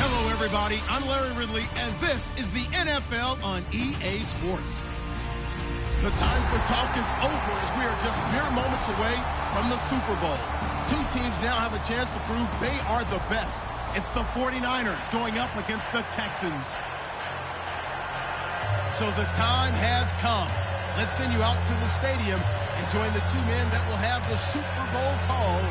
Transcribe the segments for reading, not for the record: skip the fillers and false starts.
Hello, everybody. I'm Larry Ridley, and this is the NFL on EA Sports. The time for talk is over as we are just mere moments away from the Super Bowl. Two teams now have a chance to prove they are the best. It's the 49ers going up against the Texans. So the time has come. Let's send you out to the stadium and join the two men that will have the Super Bowl call.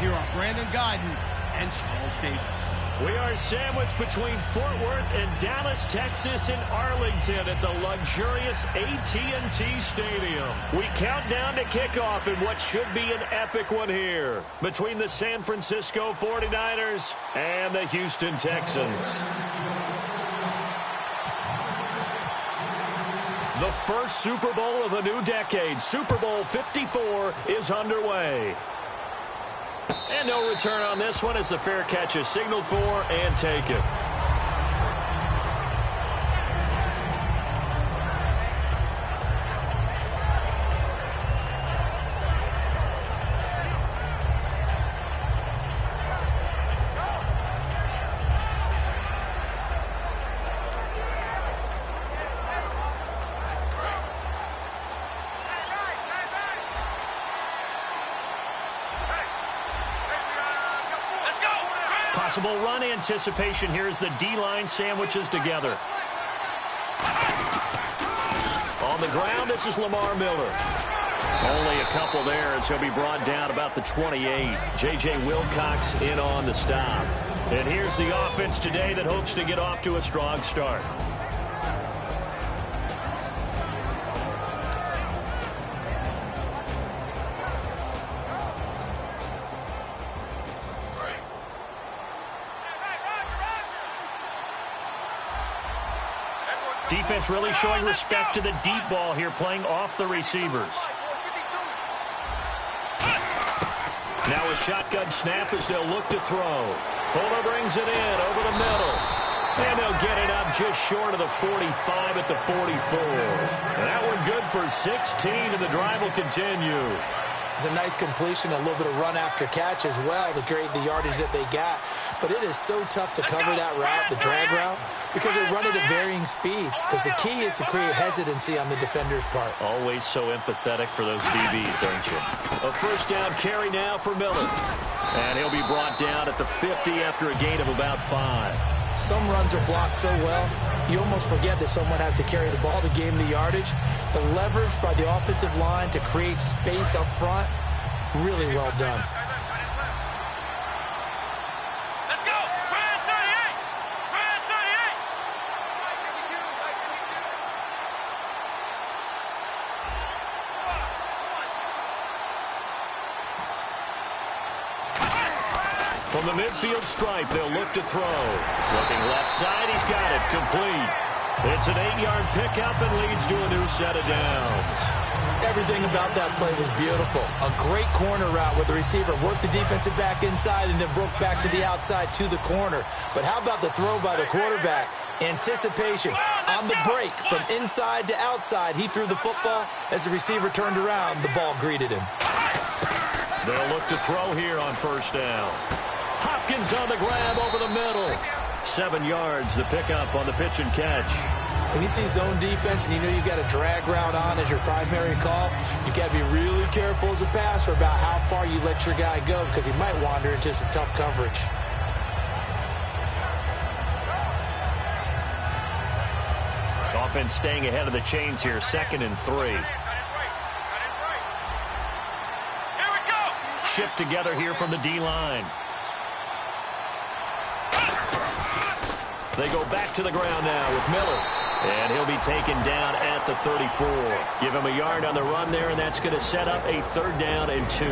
Here are Brandon Guyton and Charles Davis. We are sandwiched between Fort Worth and Dallas, Texas, and Arlington at the luxurious AT&T Stadium. We count down to kickoff in what should be an epic one here between the San Francisco 49ers and the Houston Texans. The first Super Bowl of the new decade, Super Bowl 54, is underway. And no return on this one as the fair catch is signaled for and taken. Possible run anticipation here as the D-line sandwiches together. On the ground, this is Lamar Miller. Only a couple there as he'll be brought down about the 28. J.J. Wilcox in on the stop. And here's the offense today that hopes to get off to a strong start. Defense really showing respect to the deep ball here, playing off the receivers. Now a shotgun snap as they'll look to throw. Fuller brings it in over the middle. And they'll get it up just short of the 45 at the 44. And that one good for 16, and the drive will continue. It's a nice completion, a little bit of run after catch as well to create the yardage that they got. But it is so tough to cover that route, the drag route, because they run it at varying speeds. Because the key is to create hesitancy on the defender's part. Always so empathetic for those DBs, aren't you? A first down carry now for Miller. And he'll be brought down at the 50 after a gain of about 5. Some runs are blocked so well, you almost forget that someone has to carry the ball to gain the yardage. The leverage by the offensive line to create space up front, really well done. Let's go! Brand 38! Brand 38! From the midfield stripe, they'll look to throw. Looking left side, he's got it. Complete. It's an 8-yard pickup and leads to a new set of downs. Everything about that play was beautiful. A great corner route where the receiver worked the defensive back inside and then broke back to the outside to the corner. But how about the throw by the quarterback? Anticipation on the break from inside to outside. He threw the football. As the receiver turned around, the ball greeted him. They'll look to throw here on first down. Hopkins on the grab over the middle. 7 yards, the pickup on the pitch and catch. When you see zone defense and you know you've got a drag route on as your primary call, you've got to be really careful as a passer about how far you let your guy go because he might wander into some tough coverage. Offense staying ahead of the chains here, 2nd and 3. Shift together here from the D-line. They go back to the ground now with Miller. And he'll be taken down at the 34. Give him a yard on the run there, and that's going to set up a 3rd down and 2.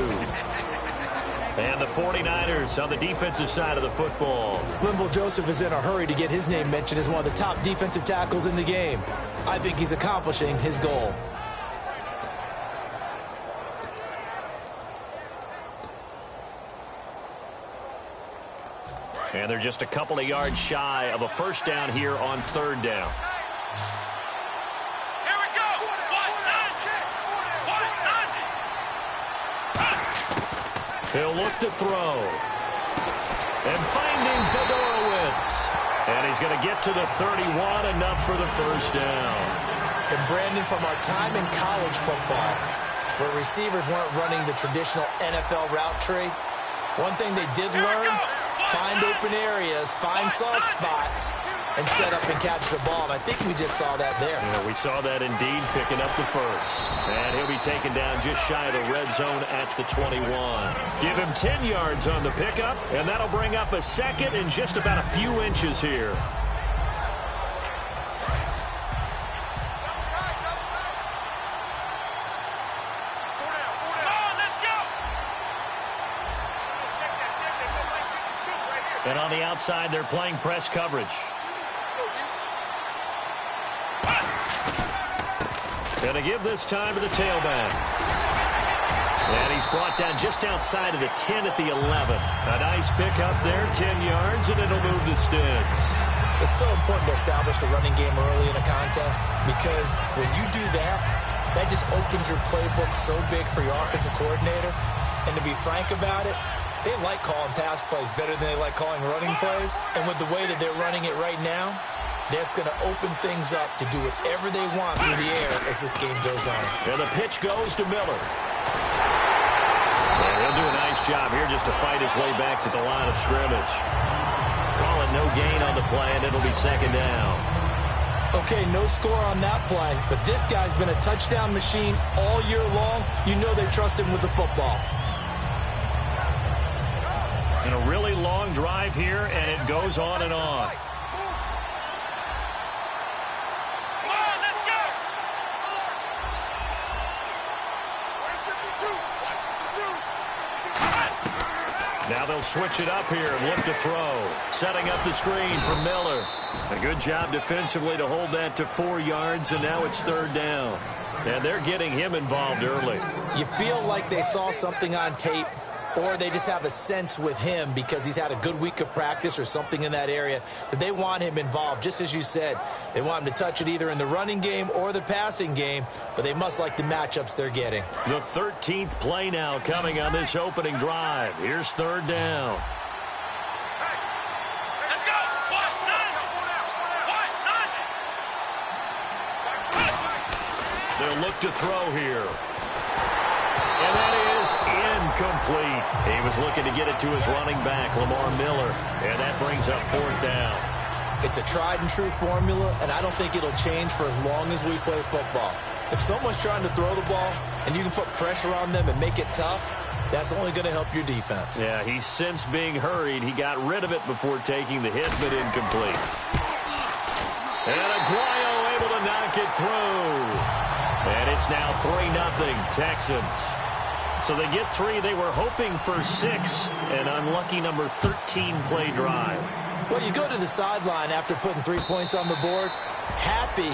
And the 49ers on the defensive side of the football. Linval Joseph is in a hurry to get his name mentioned as one of the top defensive tackles in the game. I think he's accomplishing his goal. And they're just a couple of yards shy of a first down here on 3rd down. Here we go! He'll look to throw. And finding Fedorowicz. He's going to get to the 31, enough for the first down. And Brandon, from our time in college football, where receivers weren't running the traditional NFL route tree, one thing they did learn, find open areas, find soft spots, and set up and catch the ball. And I think we just saw that there. Yeah, we saw that indeed, picking up the first. And he'll be taken down just shy of the red zone at the 21. Give him 10 yards on the pickup, and that'll bring up a second and just about a few inches here. And on the outside, they're playing press coverage. Going to give this time to the tailback. And he's brought down just outside of the 10 at the 11. A nice pickup there, 10 yards, and it'll move the Sticks. It's so important to establish the running game early in a contest, because when you do that, that just opens your playbook so big for your offensive coordinator. And to be frank about it, they like calling pass plays better than they like calling running plays. And with the way that they're running it right now, that's going to open things up to do whatever they want through the air as this game goes on. And the pitch goes to Miller. And he'll do a nice job here just to fight his way back to the line of scrimmage. Call it no gain on the play, and it'll be second down. Okay, no score on that play, but this guy's been a touchdown machine all year long. You know they trust him with the football. And a really long drive here, and it goes on and on. Now they'll switch it up here and look to throw. Setting up the screen for Miller. A good job defensively to hold that to 4 yards, and now it's third down. And they're getting him involved early. You feel like they saw something on tape, or they just have a sense with him because he's had a good week of practice or something in that area that they want him involved. Just as you said, they want him to touch it either in the running game or the passing game, but they must like the matchups they're getting. The 13th play now coming on this opening drive. Here's third down. They'll look to throw here. And that is incomplete. He was looking to get it to his running back, Lamar Miller, and that brings up fourth down. It's a tried-and-true formula, and I don't think it'll change for as long as we play football. If someone's trying to throw the ball and you can put pressure on them and make it tough, that's only going to help your defense. Yeah, he's since being hurried. He got rid of it before taking the hit, but incomplete. And Aguayo able to knock it through. And it's now 3-0 Texans. So they get 3. They were hoping for 6. An unlucky number 13 play drive. Well, you go to the sideline after putting 3 points on the board, happy,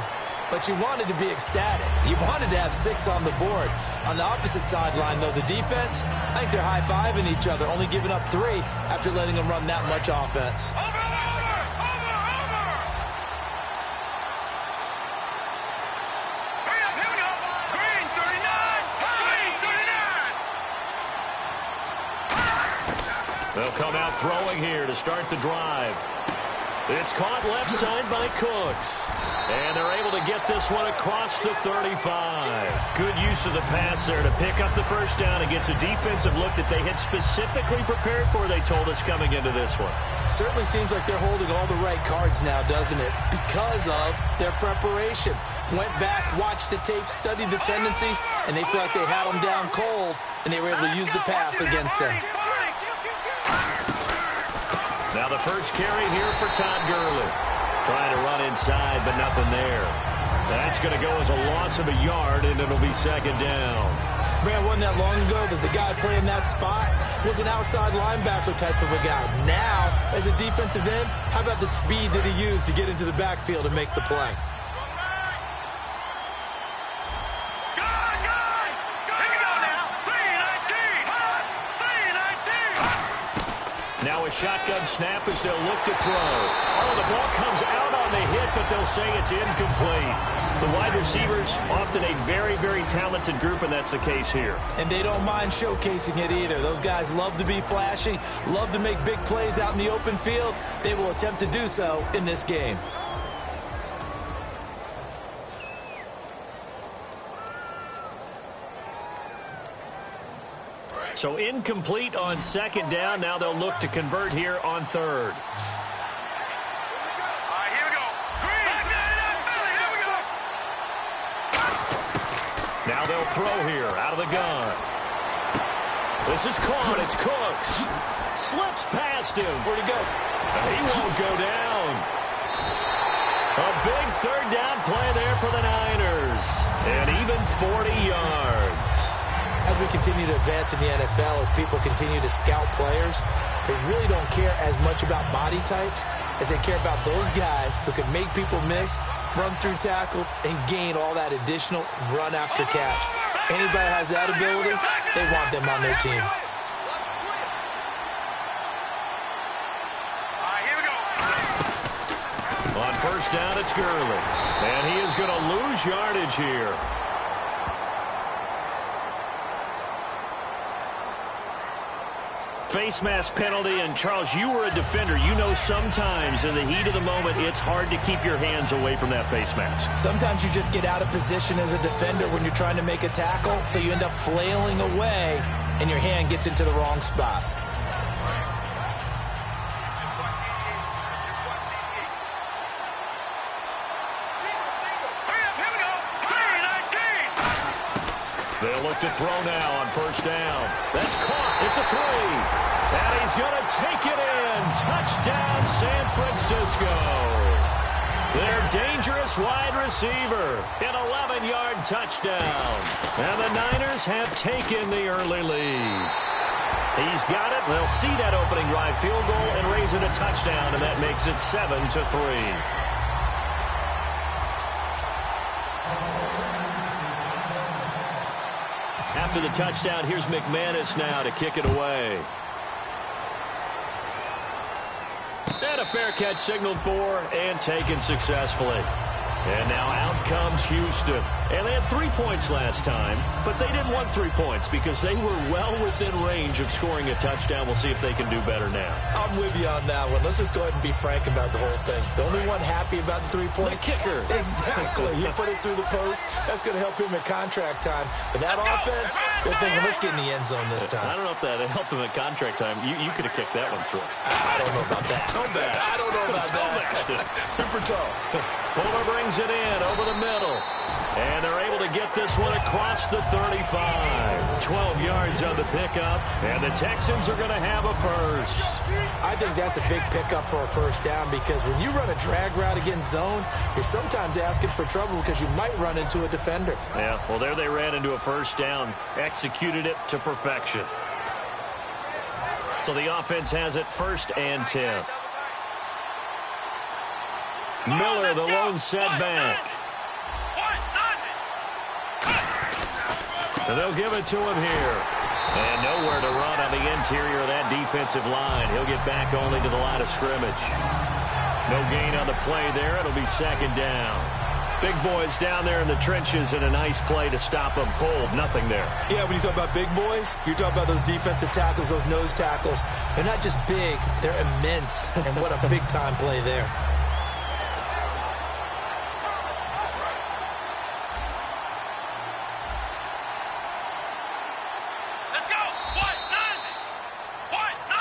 but you wanted to be ecstatic. You wanted to have 6 on the board. On the opposite sideline, though, the defense, I think they're high-fiving each other, only giving up 3 after letting them run that much offense. They'll come out throwing here to start the drive. It's caught left side by Cooks. And they're able to get this one across the 35. Good use of the pass there to pick up the first down against a defensive look that they had specifically prepared for, they told us, coming into this one. Certainly seems like they're holding all the right cards now, doesn't it? Because of their preparation. Went back, watched the tape, studied the tendencies, and they feel like they had them down cold, and they were able to use the pass against them. Now the first carry here for Todd Gurley. Trying to run inside, but nothing there. That's going to go as a loss of a yard, and it'll be second down. Man, wasn't that long ago that the guy playing that spot was an outside linebacker type of a guy. Now, as a defensive end, how about the speed that he used to get into the backfield and make the play? Now a shotgun snap as they'll look to throw. Oh, the ball comes out on the hit, but they'll say it's incomplete. The wide receivers, often a very, very talented group, and that's the case here. And they don't mind showcasing it either. Those guys love to be flashy, love to make big plays out in the open field. They will attempt to do so in this game. So incomplete on second down. Now they'll look to convert here on third. Now they'll throw here out of the gun. This is caught. It's Cooks. Slips past him. Where'd he go? He won't go down. A big third down play there for the Niners. And even 40 yards. As we continue to advance in the NFL, as people continue to scout players, they really don't care as much about body types as they care about those guys who can make people miss, run through tackles, and gain all that additional run after catch. Anybody has that ability, they want them on their team. On first down, it's Gurley. And he is going to lose yardage here. Face mask penalty, and Charles, you were a defender. You know sometimes in the heat of the moment, it's hard to keep your hands away from that face mask. Sometimes you just get out of position as a defender when you're trying to make a tackle, so you end up flailing away, and your hand gets into the wrong spot. They'll look to throw now on first down. That's caught at the 3. And he's going to take it in. Touchdown, San Francisco. Their dangerous wide receiver. An 11-yard touchdown. And the Niners have taken the early lead. He's got it. They'll see that opening drive field goal and raise it a touchdown, and that makes it 7-3. After the touchdown, here's McManus now to kick it away. And a fair catch signaled for and taken successfully. And now out comes Houston. And they had 3 points last time, but they didn't want 3 points because they were well within range of scoring a touchdown. We'll see if they can do better now. I'm with you on that one. Let's just go ahead and be frank about the whole thing. The only one happy about the 3-point? The kicker. Exactly. He put it through the post. That's going to help him at contract time. But that offense, they're thinking, let's get in the end zone this time. I don't know if that helped him at contract time. You could have kicked that one through. I don't know about that. I don't know about that. Super tall. Fuller brings it in over the middle. And they're able to get this one across the 35. 12 yards on the pickup. And the Texans are going to have a first. I think that's a big pickup for a first down because when you run a drag route against zone, you're sometimes asking for trouble because you might run into a defender. Yeah, well, there they ran into a first down. Executed it to perfection. So the offense has it 1st and 10. Miller, the lone setback. And they'll give it to him here. And nowhere to run on the interior of that defensive line. He'll get back only to the line of scrimmage. No gain on the play there. It'll be 2nd down. Big boys down there in the trenches and a nice play to stop them cold. Nothing there. Yeah, when you talk about big boys, you're talking about those defensive tackles, those nose tackles. They're not just big, they're immense. And what a big-time play there.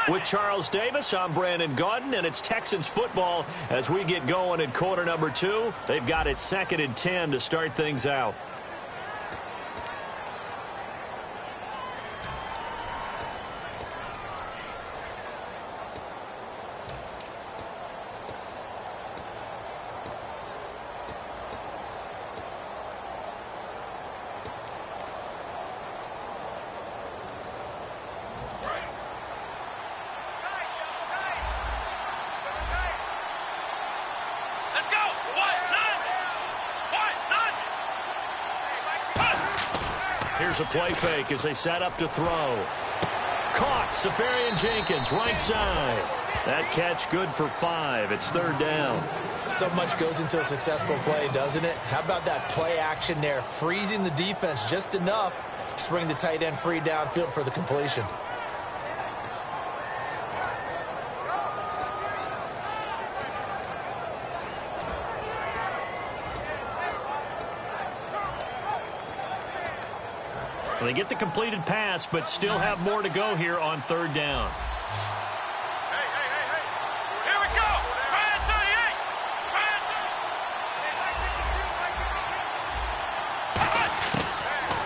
With Charles Davis, I'm Brandon Gaudin, and it's Texans football as we get going in quarter number 2. They've got it 2nd and 10 to start things out. Here's a play fake as they set up to throw. Caught. Safarian Jenkins, right side. That catch good for 5. It's 3rd down. So much goes into a successful play, doesn't it? How about that play action there, freezing the defense just enough to bring the tight end free downfield for the completion. Well, they get the completed pass, but still have more to go here on third down. Hey. Here we go. Ryan 38.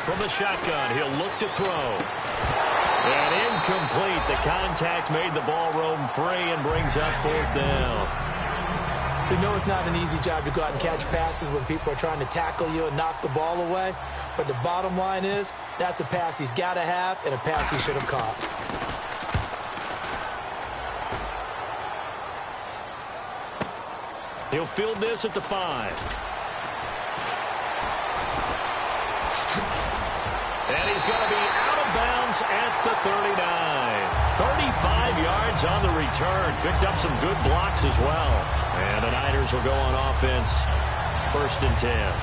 From the shotgun, he'll look to throw. And incomplete. The contact made the ball roam free and brings up fourth down. We know it's not an easy job to go out and catch passes when people are trying to tackle you and knock the ball away. But the bottom line is, that's a pass he's got to have and a pass he should have caught. He'll field this at the 5. And he's going to be out of bounds at the 39. 35 yards on the return. Picked up some good blocks as well. And the Niners will go on offense. 1st and 10.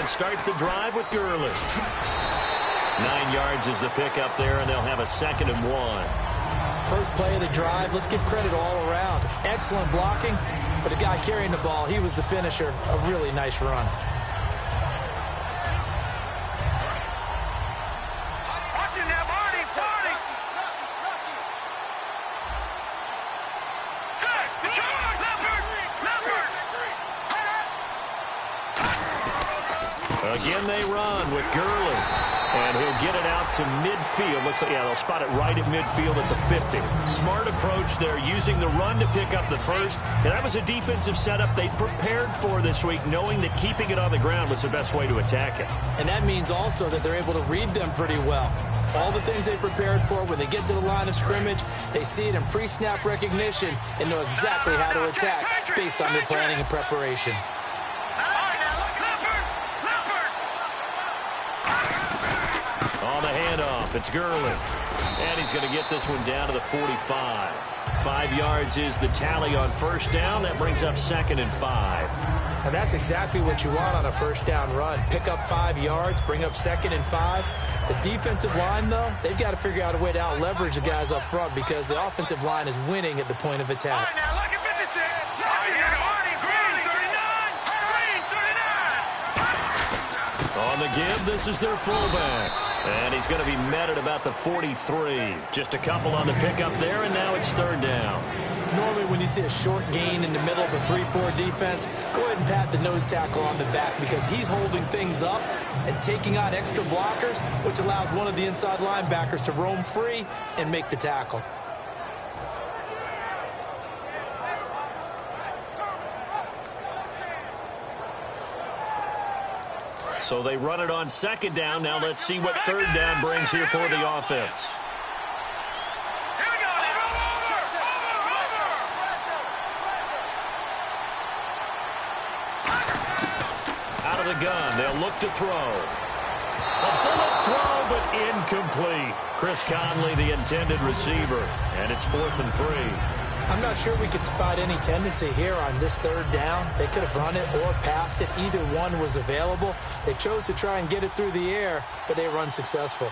Start the drive with Gurley. 9 yards is the pickup there, and they'll have a 2nd and 1. First play of the drive, let's give credit all around. Excellent blocking, but the guy carrying the ball, he was the finisher. A really nice run. Again, they run with Gurley. And he'll get it out to midfield. Looks like, yeah, they'll spot it right at midfield at the 50. Smart approach there, using the run to pick up the first. And that was a defensive setup they prepared for this week, knowing that keeping it on the ground was the best way to attack it. And that means also that they're able to read them pretty well. All the things they prepared for, when they get to the line of scrimmage, they see it in pre-snap recognition and know exactly how to attack based on their planning and preparation. On the handoff, it's Gurley. And he's going to get this one down to the 45. 5 yards is the tally on first down. That brings up 2nd and 5. And that's exactly what you want on a first down run. Pick up 5 yards, bring up 2nd and 5. The defensive line, though, they've got to figure out a way to out-leverage the guys up front because the offensive line is winning at the point of attack. All right, now look at 56. Green 39. On the give, this is their fullback. And he's going to be met at about the 43. Just a couple on the pickup there, and now it's 3rd down. Normally when you see a short gain in the middle of a 3-4 defense, go ahead and pat the nose tackle on the back because he's holding things up and taking on extra blockers, which allows one of the inside linebackers to roam free and make the tackle. So they run it on 2nd down. Now let's see what 3rd down brings here for the offense. Here we go. Out of the gun, they'll look to throw. A bullet throw, but incomplete. Chris Conley, the intended receiver, and it's 4th and 3. I'm not sure we could spot any tendency here on this 3rd down. They could have run it or passed it. Either one was available. They chose to try and get it through the air, but they were unsuccessful.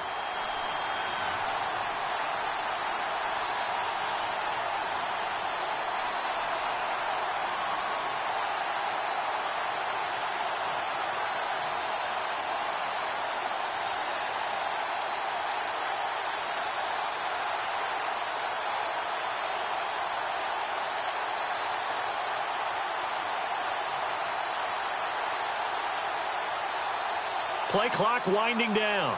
Play clock winding down.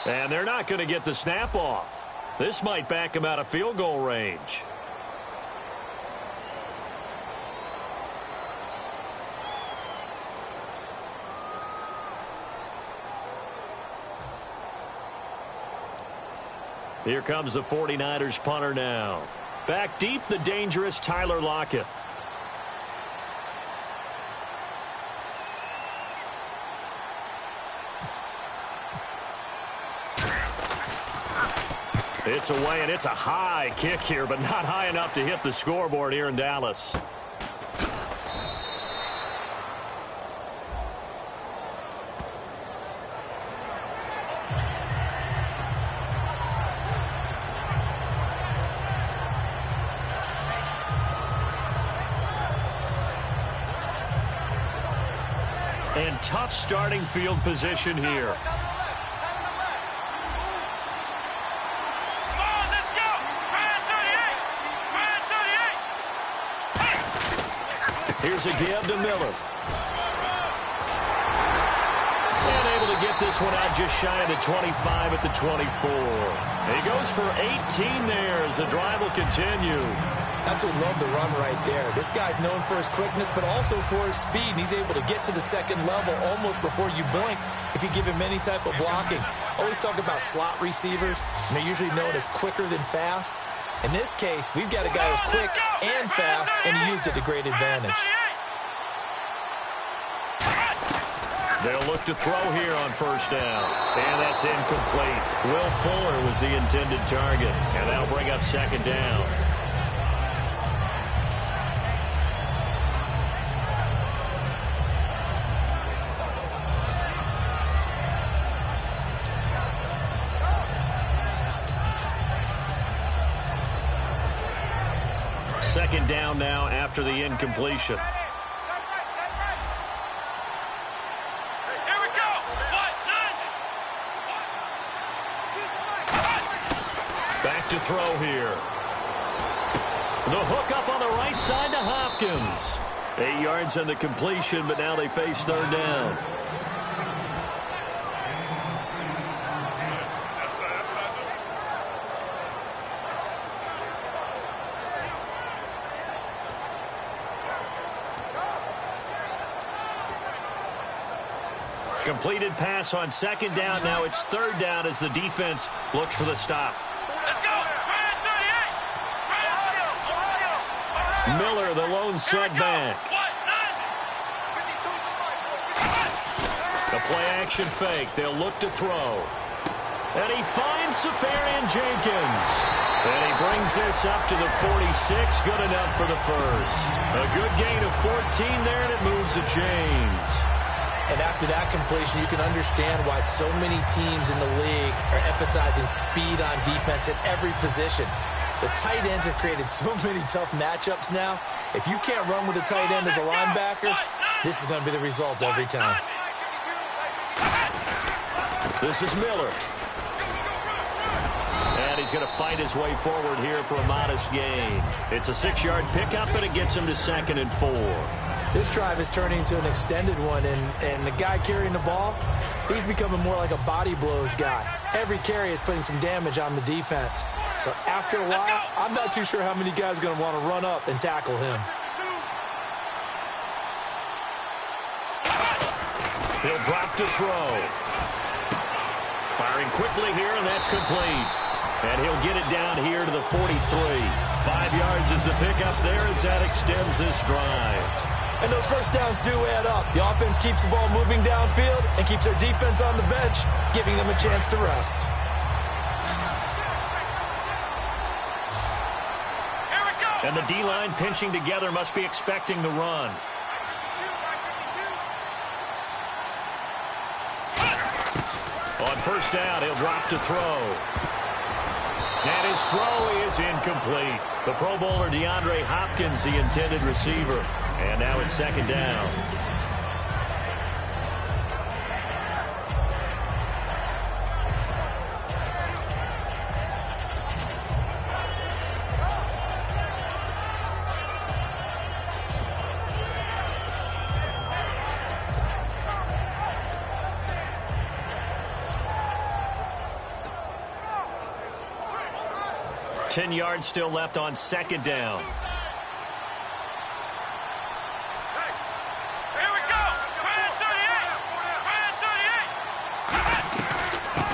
And they're not going to get the snap off. This might back them out of field goal range. Here comes the 49ers punter now. Back deep, the dangerous Tyler Lockett. It's away, and it's a high kick here, but not high enough to hit the scoreboard here in Dallas. And tough starting field position here. Here's a give to Miller. And able to get this one out just shy of the 25 at the 24. He goes for 18 there as the drive will continue. Absolutely love the run right there. This guy's known for his quickness, but also for his speed. And he's able to get to the second level almost before you blink if you give him any type of blocking. Always talk about slot receivers, and they're usually known as quicker than fast. In this case, we've got a guy who's quick and fast, and he used it to great advantage. They'll look to throw here on first down. And that's incomplete. Will Fuller was the intended target, and that'll bring up second down. Second down now after the incompletion. Here we go. Back to throw here. The hook up on the right side to Hopkins. 8 yards on the completion, but now they face third down. Completed pass on second down. Now it's third down as the defense looks for the stop. Let's go. Miller, the lone setback. The play-action fake. They'll look to throw. And he finds Safarian-Jenkins. And he brings this up to the 46. Good enough for the first. A good gain of 14 there, and it moves the chains. And after that completion, you can understand why so many teams in the league are emphasizing speed on defense at every position. The tight ends have created so many tough matchups now. If you can't run with a tight end as a linebacker, this is going to be the result every time. This is Miller. And he's going to fight his way forward here for a modest gain. It's a 6-yard pickup, and it gets him to 2nd and 4. This drive is turning into an extended one, and the guy carrying the ball, he's becoming more like a body blows guy. Every carry is putting some damage on the defense. So after a while, I'm not too sure how many guys are going to want to run up and tackle him. He'll drop to throw. Firing quickly here, and that's complete. And he'll get it down here to the 43. 5 yards is the pickup there as that extends this drive. And those first downs do add up. The offense keeps the ball moving downfield and keeps their defense on the bench, giving them a chance to rest. Here we go. And the D-line pinching together must be expecting the run. On first down, he'll drop to throw. And his throw is incomplete. The Pro Bowler DeAndre Hopkins, the intended receiver. And now it's second down. Ten yards still left on second down.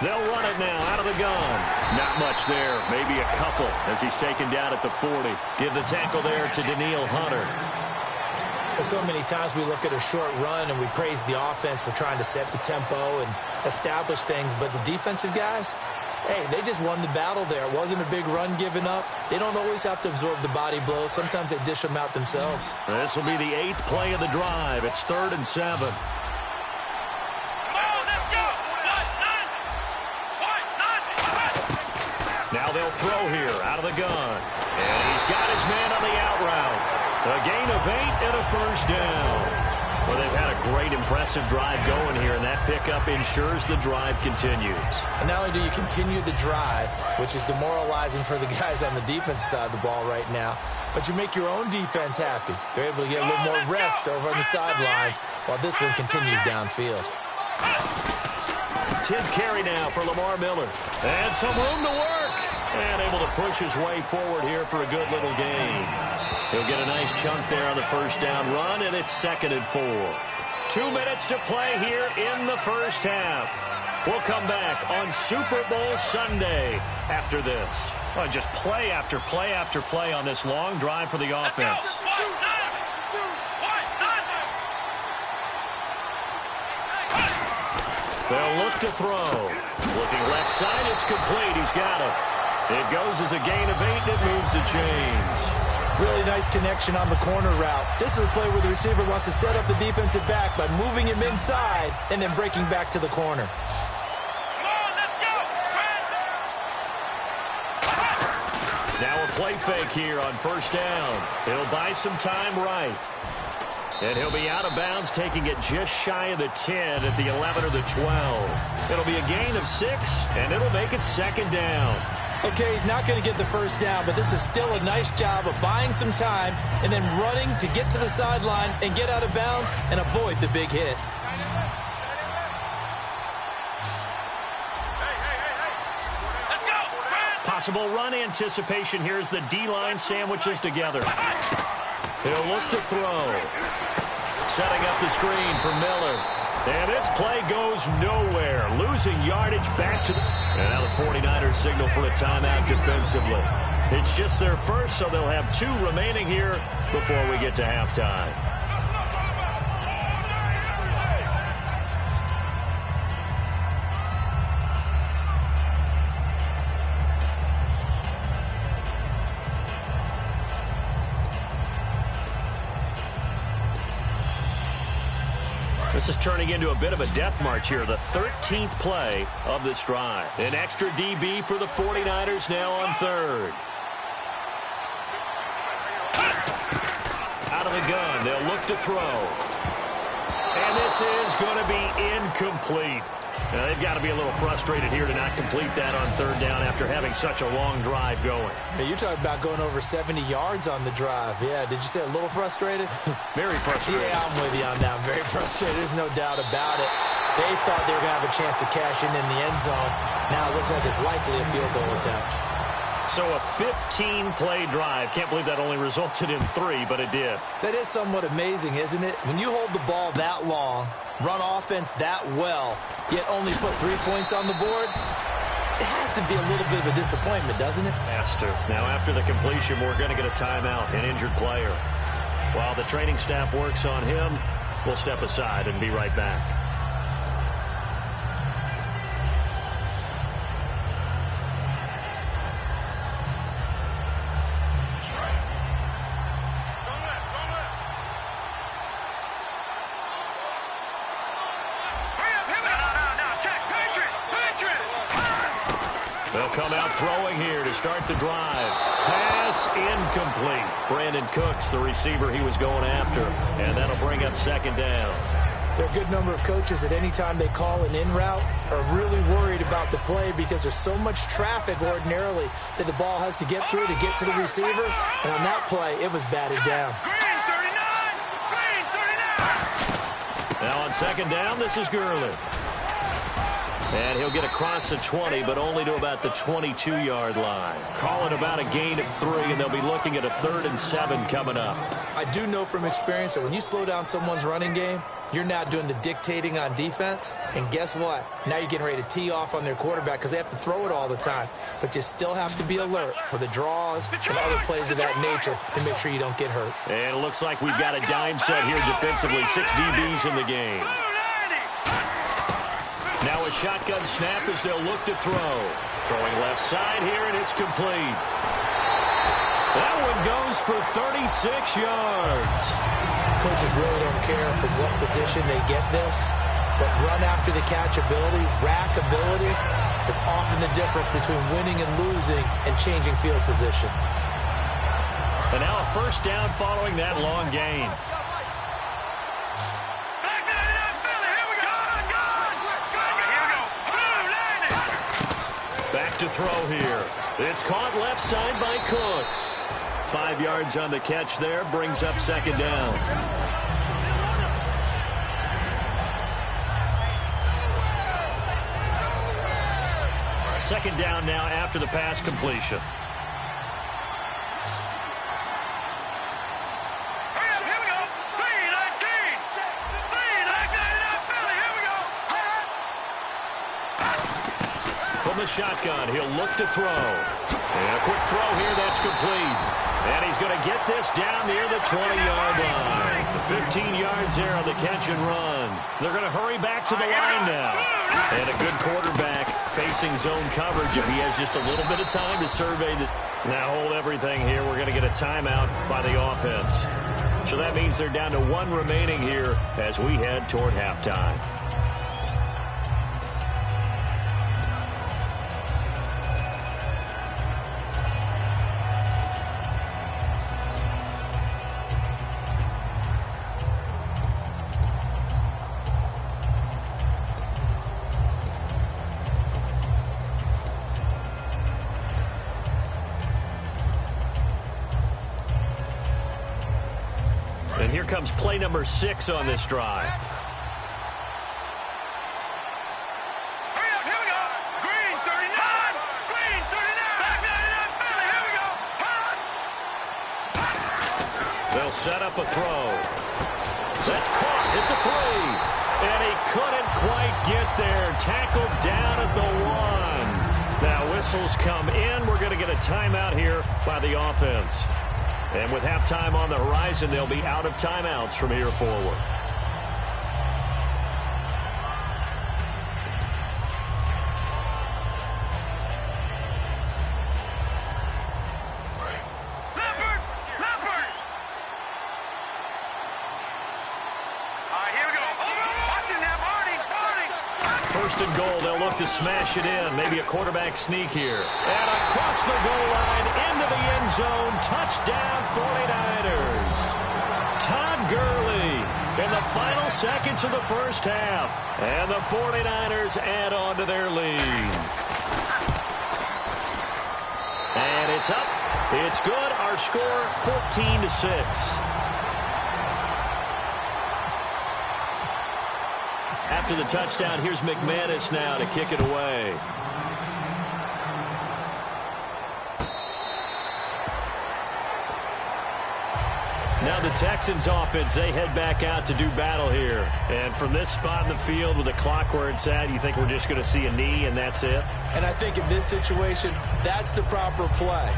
They'll run it now out of the gun. Not much there, maybe a couple as he's taken down at the 40. Give the tackle there to Daniil Hunter. So many times we look at a short run and we praise the offense for trying to set the tempo and establish things, but the defensive guys, hey, they just won the battle there. It wasn't a big run given up. They don't always have to absorb the body blows. Sometimes they dish them out themselves. This will be the 8th play of the drive. It's 3rd and 7. Now they'll throw here out of the gun. And he's got his man on the out route. A gain of 8 and a first down. Well, they've had a great, impressive drive going here, and that pickup ensures the drive continues. And not only do you continue the drive, which is demoralizing for the guys on the defensive side of the ball right now, but you make your own defense happy. They're able to get a little more rest over on the sidelines while this one continues downfield. 10th carry now for Lamar Miller. And some room to work. And able to push his way forward here for a good little gain. He'll get a nice chunk there on the first down run, and it's 2nd and 4. 2 minutes to play here in the first half. We'll come back on Super Bowl Sunday after this. Well, just play after play after play on this long drive for the offense. They'll look to throw. Looking left side, it's complete. He's got it. It goes as a gain of 8, and it moves the chains. Really nice connection on the corner route. This is a play where the receiver wants to set up the defensive back by moving him inside and then breaking back to the corner. Now a play fake here on first down. He'll buy some time right. And he'll be out of bounds, taking it just shy of the 10 at the 11 or the 12. It'll be a gain of 6, and it'll make it 2nd down. Okay, he's not going to get the first down, but this is still a nice job of buying some time and then running to get to the sideline and get out of bounds and avoid the big hit. Possible run anticipation here as the D-line sandwiches together. He'll look to throw. Setting up the screen for Miller. And this play goes nowhere. Losing yardage back to the... And now the 49ers signal for a timeout defensively. It's just their first, so they'll have 2 remaining here before we get to halftime. This is turning into a bit of a death march here. The 13th play of this drive. An extra DB for the 49ers now on 3rd. Out of the gun. They'll look to throw. And this is going to be incomplete. Now, they've got to be a little frustrated here to not complete that on 3rd down after having such a long drive going. Hey, you're talking about going over 70 yards on the drive. Yeah, did you say a little frustrated? Very frustrated. Yeah, I'm with you on that. I'm very frustrated. There's no doubt about it. They thought they were going to have a chance to cash in the end zone. Now it looks like it's likely a field goal attempt. So a 15-play drive. Can't believe that only resulted in 3, but it did. That is somewhat amazing, isn't it? When you hold the ball that long, run offense that well, yet only put 3 points on the board, it has to be a little bit of a disappointment, doesn't it? Has to. Now, after the completion, we're going to get a timeout, an injured player. While the training staff works on him, we'll step aside and be right back. They'll come out throwing here to start the drive. Pass incomplete. Brandon Cooks, the receiver he was going after. And that'll bring up 2nd down. There are a good number of coaches that any time they call an in route are really worried about the play because there's so much traffic ordinarily that the ball has to get through to get to the receiver. And on that play, it was batted down. Now on 2nd down, this is Gurley. And he'll get across the 20, but only to about the 22-yard line. Call it about a gain of 3, and they'll be looking at a 3rd and 7 coming up. I do know from experience that when you slow down someone's running game, you're now doing the dictating on defense. And guess what? Now you're getting ready to tee off on their quarterback because they have to throw it all the time. But you still have to be alert for the draws and other plays of that nature to make sure you don't get hurt. And it looks like we've got a dime set here defensively. 6 DBs in the game. Now a shotgun snap as they'll look to throw. Throwing left side here, and it's complete. That one goes for 36 yards. Coaches really don't care from what position they get this, but run after the catch ability, rack ability, is often the difference between winning and losing and changing field position. And now a first down following that long gain. Back to throw here. It's caught left side by Cooks. 5 yards on the catch there, brings up second down. Second down now after the pass completion. Shotgun. He'll look to throw. And a quick throw here. That's complete. And he's going to get this down near the 20-yard line. 15 yards there on the catch and run. They're going to hurry back to the line now. And a good quarterback facing zone coverage if he has just a little bit of time to survey this. Now hold everything here. We're going to get a timeout by the offense. So that means they're down to 1 remaining here as we head toward halftime. And here comes play number 6 on this drive. Hurry up, here we go. Green 39. Green 39. Back 99 Philly. Here we go. They'll set up a throw. That's caught at the 3. And he couldn't quite get there. Tackled down at the 1. Now whistles come in. We're going to get a timeout here by the offense. And with halftime on the horizon, they'll be out of timeouts from here forward. Leopard! Leopard! All right, here we go. Watching that, Marty. First and goal, they'll look to smash it in. Maybe a quarterback sneak here. And across the goal line, into the end zone. Touchdown, 49ers. Todd Gurley in the final seconds of the first half. And the 49ers add on to their lead. And it's up. It's good. Our score, 14-6. After the touchdown, here's McManus now to kick it away. Now the Texans offense, they head back out to do battle here. And from this spot in the field with the clock where it's at, you think we're just going to see a knee and that's it? And I think in this situation, that's the proper play.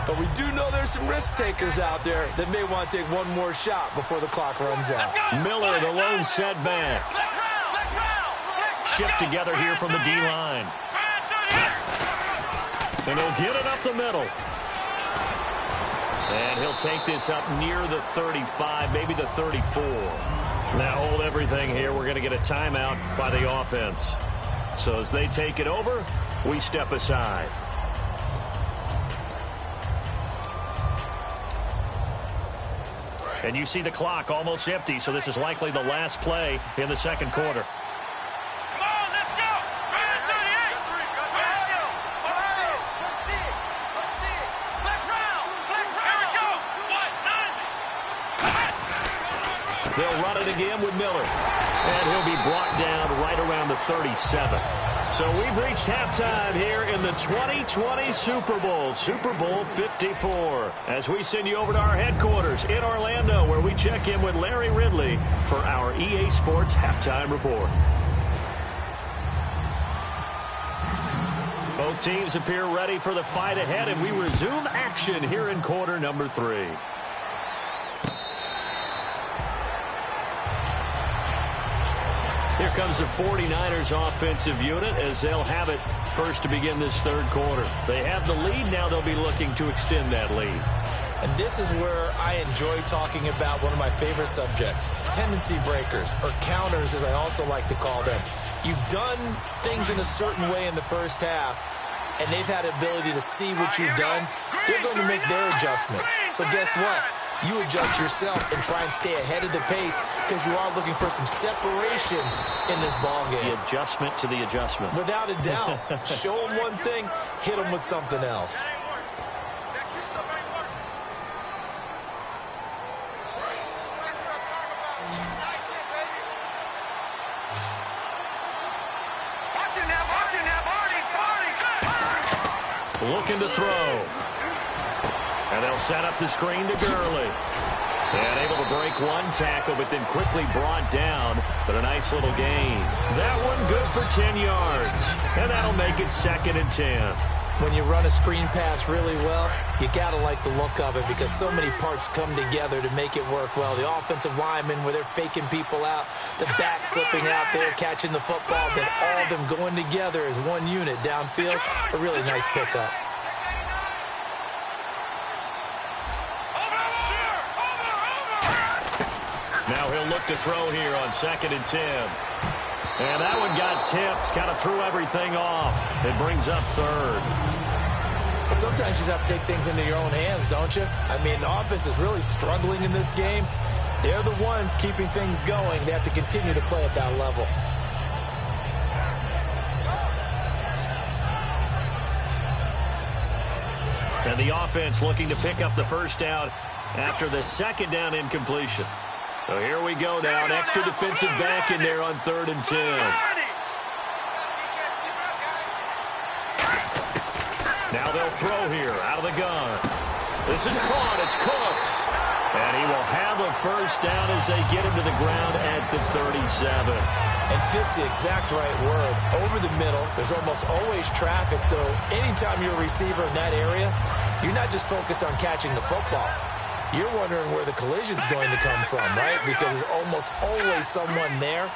But we do know there's some risk takers out there that may want to take one more shot before the clock runs out. Miller, the lone setback. Shift together here from the D-line. And he'll get it up the middle. And he'll take this up near the 35, maybe the 34. Now hold everything here. We're going to get a timeout by the offense. So as they take it over, we step aside. And you see the clock almost empty, so this is likely the last play in the second quarter. They'll run it again with Miller. And he'll be brought down right around the 37. So we've reached halftime here in the 2020 Super Bowl, Super Bowl 54. As we send you over to our headquarters in Orlando, where we check in with Larry Ridley for our EA Sports Halftime Report. Both teams appear ready for the fight ahead, and we resume action here in quarter number 3. Here comes the 49ers offensive unit as they'll have it first to begin this third quarter. They have the lead. Now they'll be looking to extend that lead. And this is where I enjoy talking about one of my favorite subjects, tendency breakers, or counters as I also like to call them. You've done things in a certain way in the first half, and they've had the ability to see what you've done. They're going to make their adjustments. So guess what? You adjust yourself and try and stay ahead of the pace because you are looking for some separation in this ballgame. The adjustment to the adjustment. Without a doubt. Show them one thing, hit them with something else. Looking to throw. And they'll set up the screen to Gurley. And able to break one tackle, but then quickly brought down. But a nice little gain. That one good for 10 yards. And that'll make it 2nd and 10. When you run a screen pass really well, you got to like the look of it because so many parts come together to make it work well. The offensive linemen, where they're faking people out, the back slipping out there, catching the football, then all of them going together as one unit downfield. A really nice pickup. Now he'll look to throw here on 2nd and 10. And that one got tipped, kind of threw everything off. It brings up 3rd. Well, sometimes you just have to take things into your own hands, don't you? I mean, the offense is really struggling in this game. They're the ones keeping things going. They have to continue to play at that level. And the offense looking to pick up the first down after the 2nd down incompletion. So here we go now. An extra defensive back in there on 3rd and 10. Now they'll throw here out of the gun. This is caught. It's Cooks. And he will have a first down as they get him to the ground at the 37. And fits the exact right word. Over the middle, there's almost always traffic. So anytime you're a receiver in that area, you're not just focused on catching the football. You're wondering where the collision's going to come from, right? Because there's almost always someone there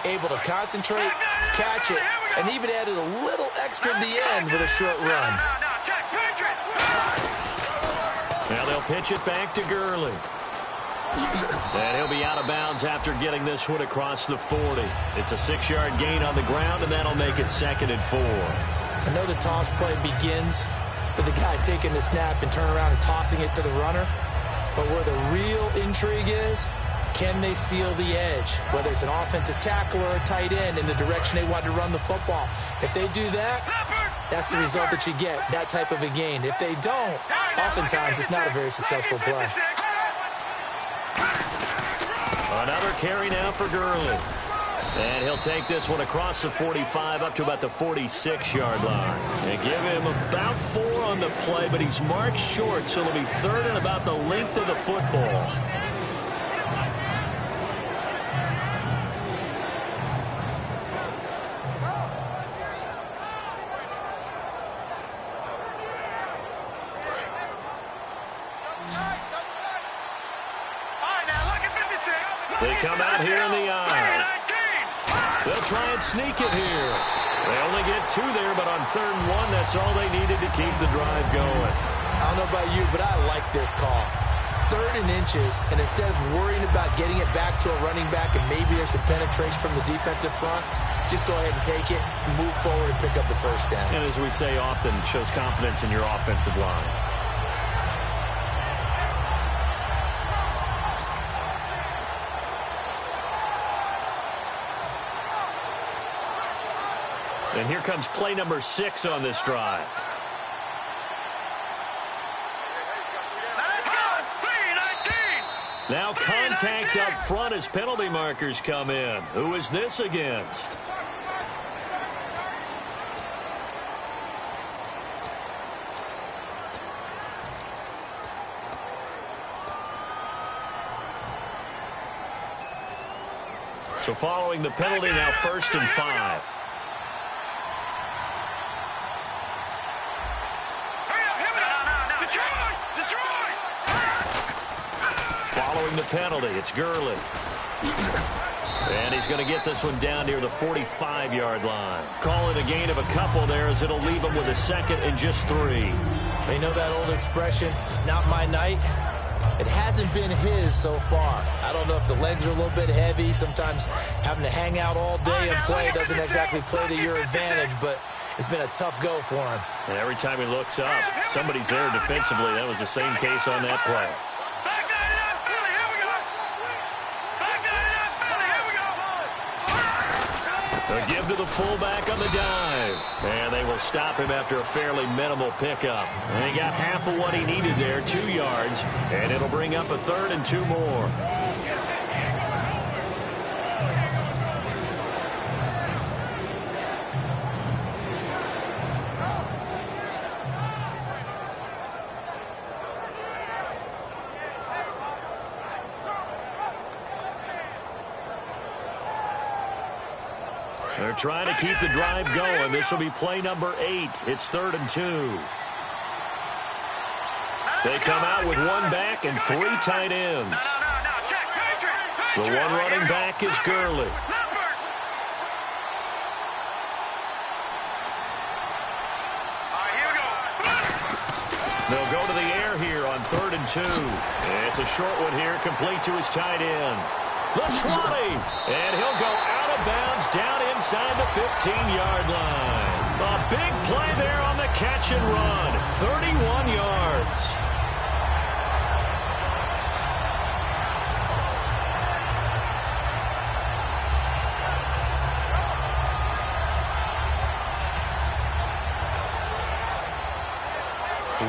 able to concentrate, catch it, and even added a little extra at the end with a short run. Now they'll pitch it back to Gurley. And he'll be out of bounds after getting this one across the 40. It's a 6-yard gain on the ground, and that'll make it 2nd and 4. I know the toss play begins with the guy taking the snap and turning around and tossing it to the runner. But where the real intrigue is, can they seal the edge? Whether it's an offensive tackle or a tight end in the direction they want to run the football. If they do that, that's the result that you get, that type of a gain. If they don't, oftentimes it's not a very successful play. Another carry now for Gurley. And he'll take this one across the 45 up to about the 46-yard line. And give him about 4 on the play, but he's marked short, so it'll be 3rd and about the length of the football. They come out here in the eye. They'll try and sneak it here. They only get 2 there, but on 3rd and 1, that's all they needed to keep the drive going. I don't know about you, but I like this call. 3rd and inches, and instead of worrying about getting it back to a running back and maybe there's some penetration from the defensive front, just go ahead and take it, move forward, and pick up the first down. And as we say often, it shows confidence in your offensive line. And here comes play number 6 on this drive. Now contact up front as penalty markers come in. Who is this against? So following the penalty, now 1st and 5. Following the penalty, it's Gurley. And he's going to get this one down near the 45-yard line. Call it a gain of a couple there as it'll leave him with a 2nd and just 3. They know that old expression, it's not my night. It hasn't been his so far. I don't know if the legs are a little bit heavy. Sometimes having to hang out all day and play doesn't exactly play to your advantage, but it's been a tough go for him. And every time he looks up, somebody's there defensively. That was the same case on that play. A give to the fullback on the dive. And they will stop him after a fairly minimal pickup. And he got half of what he needed there, 2 yards. And it'll bring up a 3rd and 2 more. They're trying to keep the drive going. This will be play number 8. It's 3rd and 2. They come out with 1 back and 3 tight ends. The one running back is Gurley. They'll go to the air here on 3rd and 2. It's a short one here, complete to his tight end. The 20, and he'll go out of bounds down inside the 15-yard line. A big play there on the catch and run. 31 yards.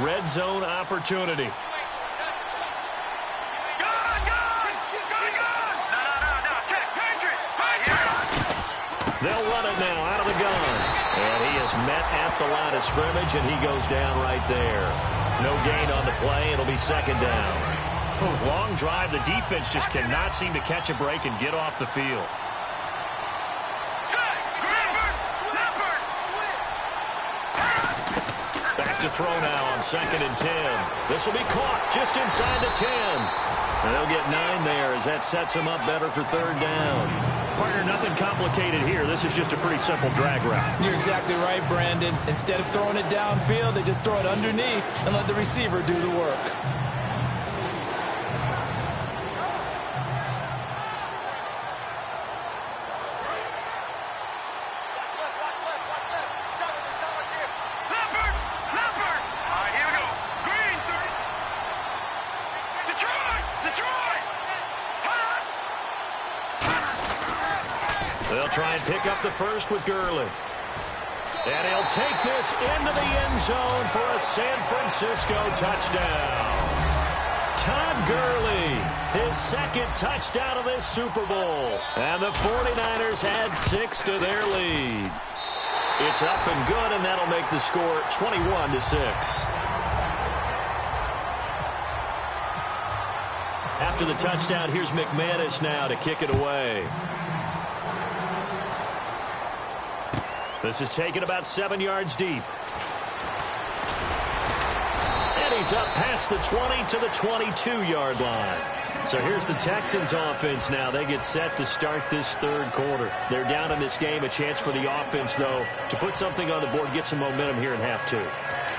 Red zone opportunity. They'll run it now out of the gun. And he is met at the line of scrimmage, and he goes down right there. No gain on the play. It'll be 2nd down. Long drive. The defense just cannot seem to catch a break and get off the field. Back to throw now on 2nd and 10. This will be caught just inside the 10. And they'll get 9 there as that sets them up better for 3rd down. Partner, nothing complicated here. This is just a pretty simple drag route. You're exactly right, Brandon. Instead of throwing it downfield, they just throw it underneath and let the receiver do the work. They'll try and pick up the first with Gurley. And he'll take this into the end zone for a San Francisco touchdown. Todd Gurley, his 2nd touchdown of this Super Bowl. And the 49ers add 6 to their lead. It's up and good, and that'll make the score 21-6. After the touchdown, here's McManus now to kick it away. This is taken about 7 yards deep. And he's up past the 20 to the 22-yard line. So here's the Texans offense now. They get set to start this 3rd quarter. They're down in this game. A chance for the offense, though, to put something on the board, get some momentum here in half 2.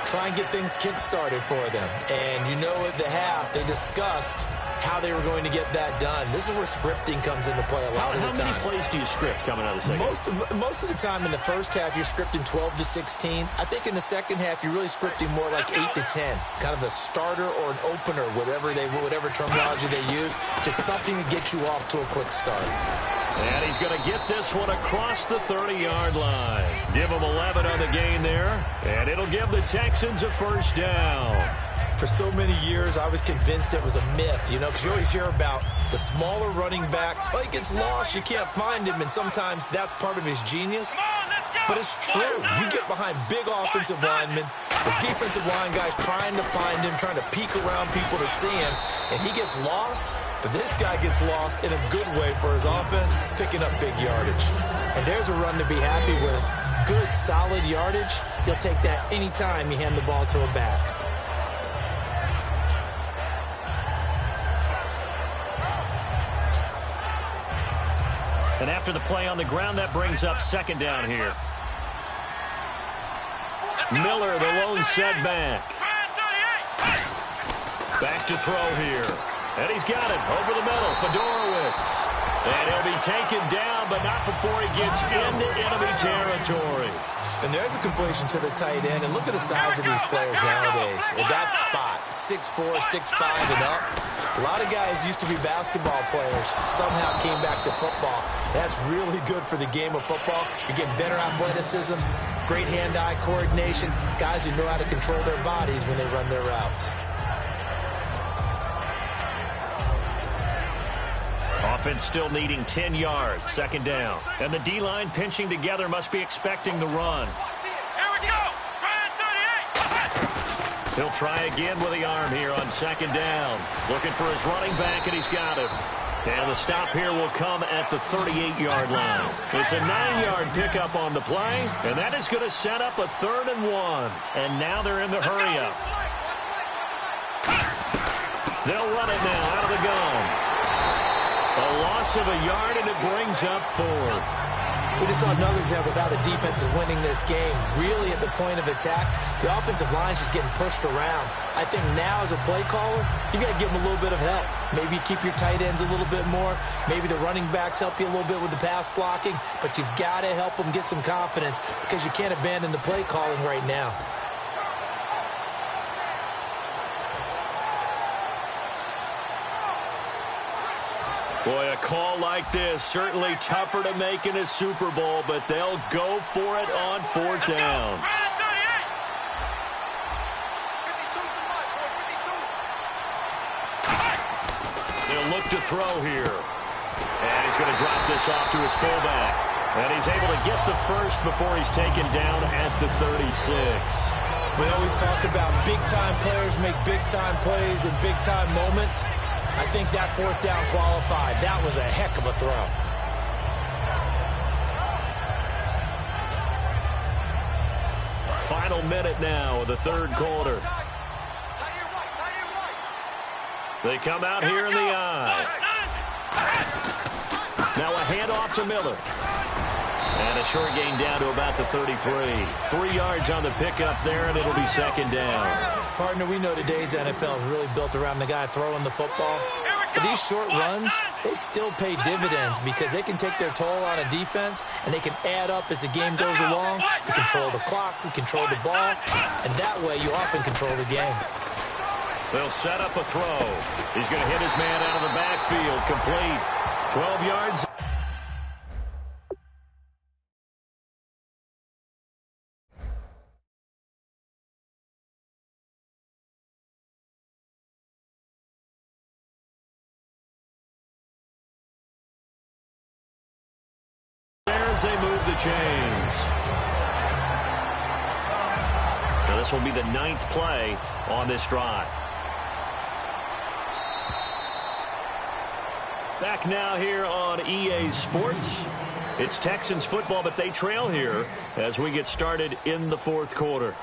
Try and get things kick-started for them. And you know at the half, they discussed how they were going to get that done. This is where scripting comes into play a lot of the time. How many plays do you script coming out of the second? Most of the time in the first half, you're scripting 12 to 16. I think in the second half, you're really scripting more like 8 to 10. Kind of the starter or an opener, whatever terminology they use. Just something to get you off to a quick start. And he's going to get this one across the 30-yard line. Give him 11 on the gain there. And it'll give the Texans a 1st down. For so many years, I was convinced it was a myth, because you always hear about the smaller running back. Oh, he gets lost, you can't find him, and sometimes that's part of his genius. But it's true. You get behind big offensive linemen, the defensive line guys trying to find him, trying to peek around people to see him, and he gets lost. But this guy gets lost in a good way for his offense, picking up big yardage. And there's a run to be happy with. Good, solid yardage. You'll take that anytime you hand the ball to a back. And after the play on the ground, that brings up second down here. Miller, the lone setback. Back to throw here. And he's got it over the middle. Fedorowicz. And he'll be taken down, but not before he gets into enemy territory. And there's a completion to the tight end. And look at the size of these players nowadays. At that spot, 6'4", 6'5", and up. A lot of guys used to be basketball players, somehow came back to football. That's really good for the game of football. You're getting better athleticism, great hand-eye coordination, guys who know how to control their bodies when they run their routes. Offense still needing 10 yards, second down. And the D-line pinching together must be expecting the run. Here we go. He'll try again with the arm here on second down. Looking for his running back, and he's got it. And the stop here will come at the 38-yard line. It's a 9-yard pickup on the play, and that is going to set up a 3rd and 1. And now they're in the hurry-up. They'll run it now out of the gun. A loss of a yard, and it brings up 4th. We just saw another example of how the defense is winning this game. Really at the point of attack, the offensive line's just getting pushed around. I think now as a play caller, you got to give them a little bit of help. Maybe keep your tight ends a little bit more. Maybe the running backs help you a little bit with the pass blocking. But you've got to help them get some confidence because you can't abandon the play calling right now. Boy, a call like this, certainly tougher to make in a Super Bowl, but they'll go for it on 4th down. They'll look to throw here. And he's going to drop this off to his fullback. And he's able to get the first before he's taken down at the 36. We always talk about big-time players make big-time plays in big-time moments. I think that 4th down qualified. That was a heck of a throw. Final minute now of the 3rd quarter. They come out here in the eye. Now a handoff to Miller. And a short gain down to about the 33. 3 yards on the pickup there, and it'll be second down. Partner, we know today's NFL is really built around the guy throwing the football. But these short runs, they still pay dividends because they can take their toll on a defense, and they can add up as the game goes along. You control the clock, you control the ball, and that way you often control the game. They'll set up a throw. He's going to hit his man out of the backfield, complete. 12 yards. As they move the chains. Now this will be the 9th play on this drive. Back now here on EA Sports. It's Texans football, but they trail here as we get started in the 4th quarter.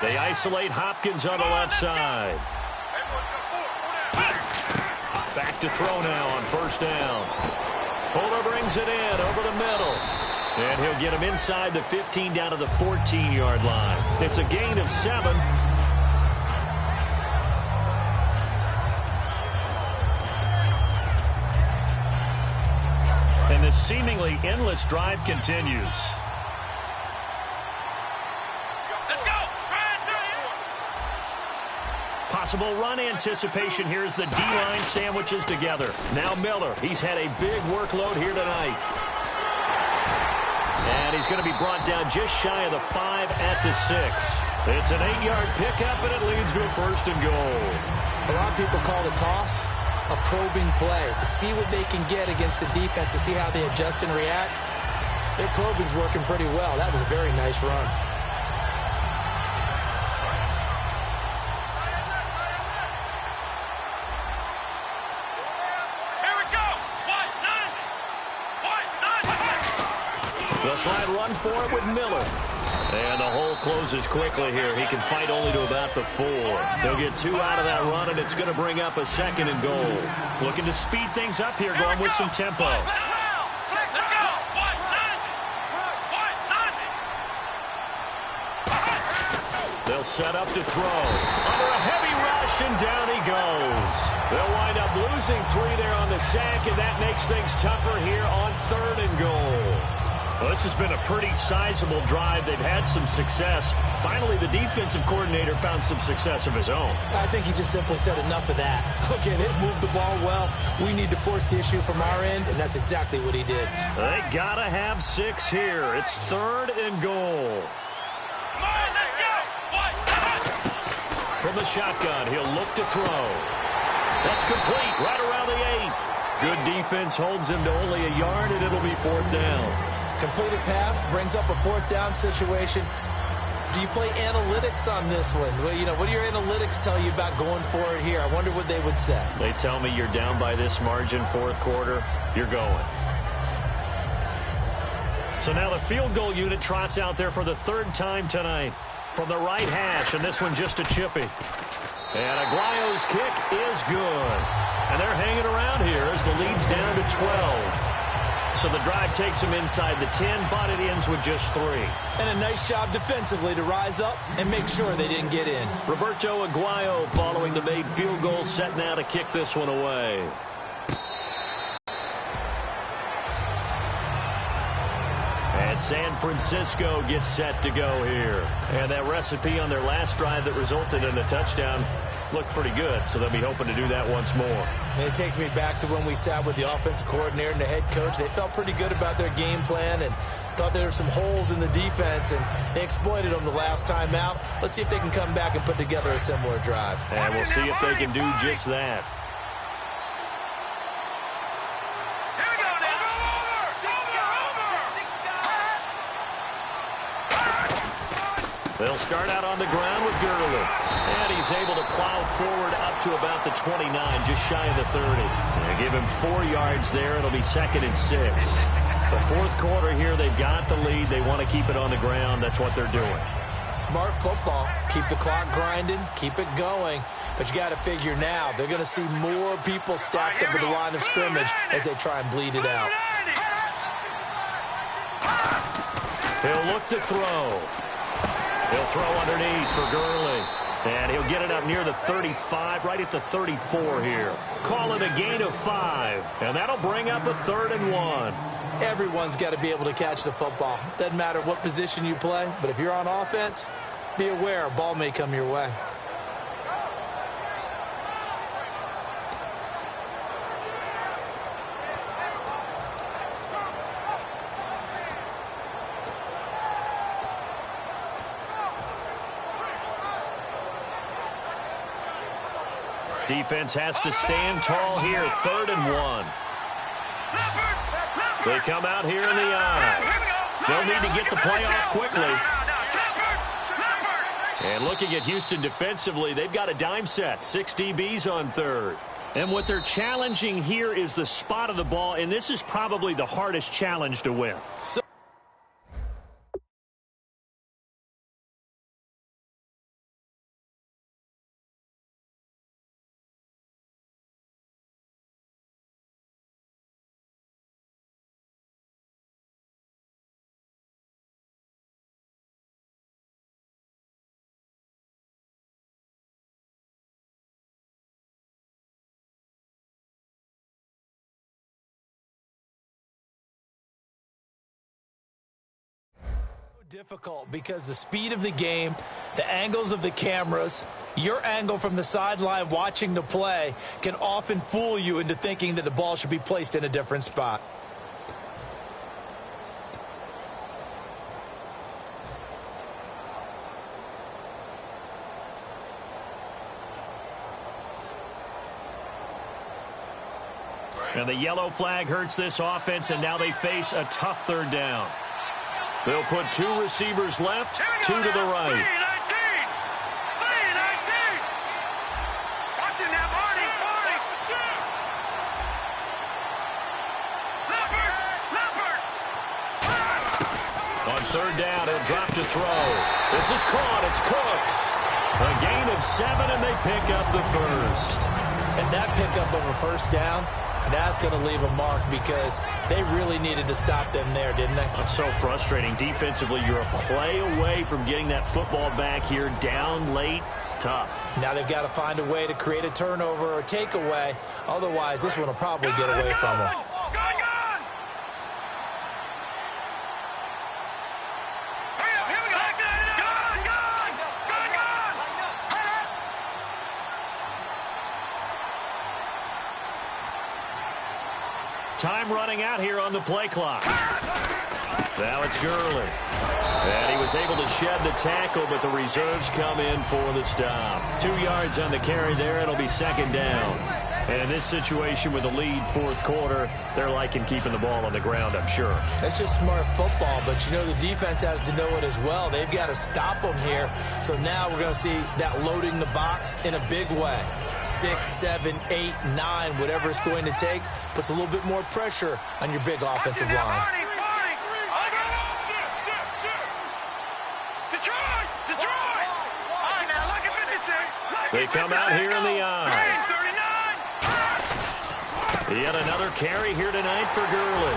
They isolate Hopkins on the left side. Back to throw now on 1st down. Fuller brings it in over the middle. And he'll get him inside the 15 down to the 14-yard line. It's a gain of 7. And this seemingly endless drive continues. Let's go! possible run anticipation here as the D-line sandwiches together. Now Miller, he's had a big workload here tonight. And he's going to be brought down just shy of the 5 at the 6. It's an 8-yard pickup, and it leads to a 1st and goal. A lot of people call the toss a probing play to see what they can get against the defense, to see how they adjust and react. Their probing's working pretty well. That was a very nice run. They'll try and run for it with Miller. And the hole closes quickly here. He can fight only to about the 4. They'll get 2 out of that run, and it's going to bring up a 2nd and goal. Looking to speed things up here, going with some tempo. They'll set up to throw. Under a heavy rush, and down he goes. They'll wind up losing 3 there on the sack, and that makes things tougher here on 3rd and goal. Well, this has been a pretty sizable drive. They've had some success. Finally, the defensive coordinator found some success of his own. I think he just simply said enough of that. Look at it, move the ball well. We need to force the issue from our end, and that's exactly what he did. They got to have 6 here. It's 3rd and goal. Come on, let's go. From the shotgun, he'll look to throw. That's complete, right around the 8. Good defense holds him to only a yard, and it'll be 4th down. Completed pass brings up a 4th down situation. Do you play analytics on this one? Well, what do your analytics tell you about going for it here? I wonder what they would say. They tell me you're down by this margin, 4th quarter, you're going. So now the field goal unit trots out there for the 3rd time tonight from the right hash, and this one just a chippy. And Aguayo's kick is good. And they're hanging around here as the lead's down to 12. So the drive takes them inside the 10, but it ends with just 3. And a nice job defensively to rise up and make sure they didn't get in. Roberto Aguayo, following the made field goal, set now to kick this one away. And San Francisco gets set to go here. And that recipe on their last drive that resulted in a touchdown looked pretty good, so they'll be hoping to do that once more. And it takes me back to when we sat with the offensive coordinator and the head coach. They felt pretty good about their game plan and thought there were some holes in the defense, and they exploited them the last time out. Let's see if they can come back and put together a similar drive. And we'll see if they can do just that. They'll start out on the ground with Gurley. And he's able to plow forward up to about the 29, just shy of the 30. They give him 4 yards there. It'll be 2nd and 6. The 4th quarter here, they've got the lead. They want to keep it on the ground. That's what they're doing. Smart football. Keep the clock grinding. Keep it going. But you got to figure now, they're going to see more people stacked up at the line of scrimmage as they try and bleed it out. He'll look to throw. He'll throw underneath for Gurley. And he'll get it up near the 35, right at the 34 here. Call it a gain of 5. And that'll bring up a 3rd and 1. Everyone's got to be able to catch the football. Doesn't matter what position you play, but if you're on offense, be aware a ball may come your way. Defense has to stand tall here. 3rd and 1. They come out here in the eye. They'll need to get the play off quickly. And looking at Houston defensively, they've got a dime set. 6 DBs on 3rd. And what they're challenging here is the spot of the ball, and this is probably the hardest challenge to win. difficult because the speed of the game, the angles of the cameras, your angle from the sideline watching the play can often fool you into thinking that the ball should be placed in a different spot. And the yellow flag hurts this offense, and now they face a tough third down. They'll put two receivers left, two to the right. 3-19. Watch it now, Marty. Leopard. On third down, he'll drop to throw. This is caught. It's Cooks. A gain of 7, and they pick up the first. And that pickup of a first down, that's going to leave a mark because they really needed to stop them there, didn't they? It's so frustrating. Defensively, you're a play away from getting that football back here down late. Tough. Now they've got to find a way to create a turnover or a takeaway. Otherwise, this one will probably get away from them. Time running out here on the play clock. Now it's Gurley. And he was able to shed the tackle, but the reserves come in for the stop. 2 yards on the carry there. It'll be second down. And in this situation with the lead fourth quarter, they're liking keeping the ball on the ground, I'm sure. That's just smart football, but you know the defense has to know it as well. They've got to stop them here. So now we're going to see that loading the box in a big way. 6, 7, 8, 9, whatever it's going to take, puts a little bit more pressure on your big offensive line. They come out here in the eye. Yet another carry here tonight for Gurley.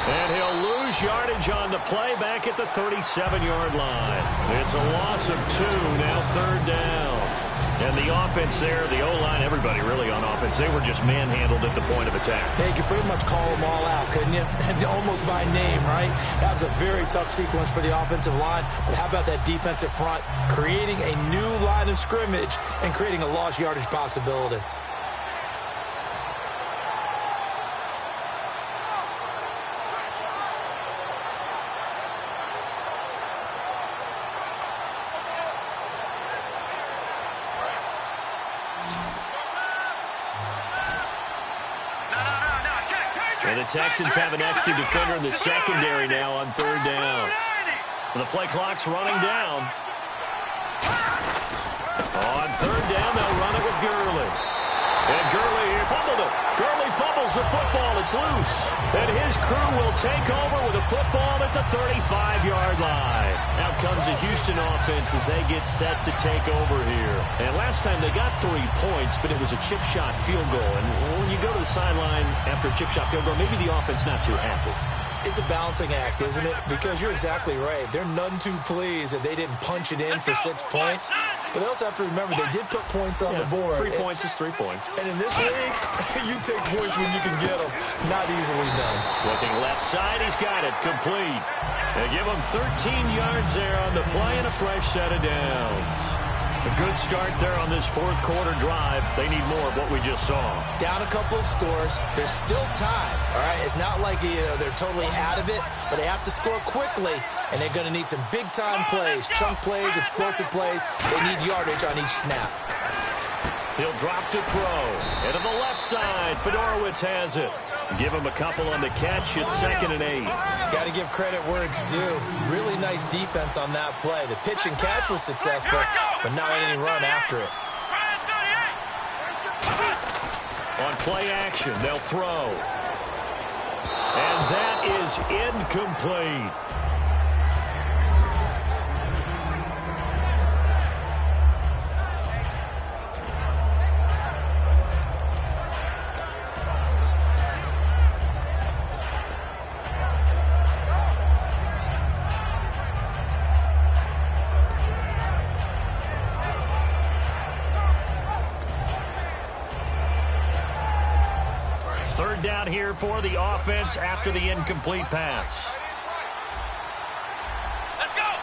And he'll lose yardage on the play back at the 37-yard line. It's a loss of 2, now third down. And the offense there, the O-line, everybody really on offense, they were just manhandled at the point of attack. Yeah, you could pretty much call them all out, couldn't you? Almost by name, right? That was a very tough sequence for the offensive line. But how about that defensive front creating a new line of scrimmage and creating a lost yardage possibility? And the Texans have an extra defender in the secondary now on third down. The play clock's running down. On third down, they'll run it with Gurley. And Gurley here fumbled it. Gurley fumbles the football. It's loose. And his crew will take over with a football at the 35-yard line. Out comes the Houston offense as they get set to take over here. And last time they got 3 points, but it was a chip shot field goal. And when you go to the sideline after a chip shot field goal, maybe the offense not too happy. It's a balancing act, isn't it? Because you're exactly right. They're none too pleased that they didn't punch it in for 6 points. But they also have to remember they did put points on the board. 3 points is 3 points. And in this league, you take points when you can get them. Not easily done. Looking left side, he's got it. Complete. They give him 13 yards there on the play and a fresh set of downs. A good start there on this fourth quarter drive. They need more of what we just saw. Down a couple of scores. There's still time, all right? It's not like they're totally out of it, but they have to score quickly, and they're going to need some big-time plays, chunk plays, explosive plays. They need yardage on each snap. He'll drop to throw. And to the left side, Fedorowicz has it. Give him a couple on the catch. It's 2nd and 8. Got to give credit where it's due. Really nice defense on that play. The pitch and catch was successful, but not any run after it. On play action, they'll throw. And that is incomplete. Third down here for the offense after the incomplete pass. Let's go.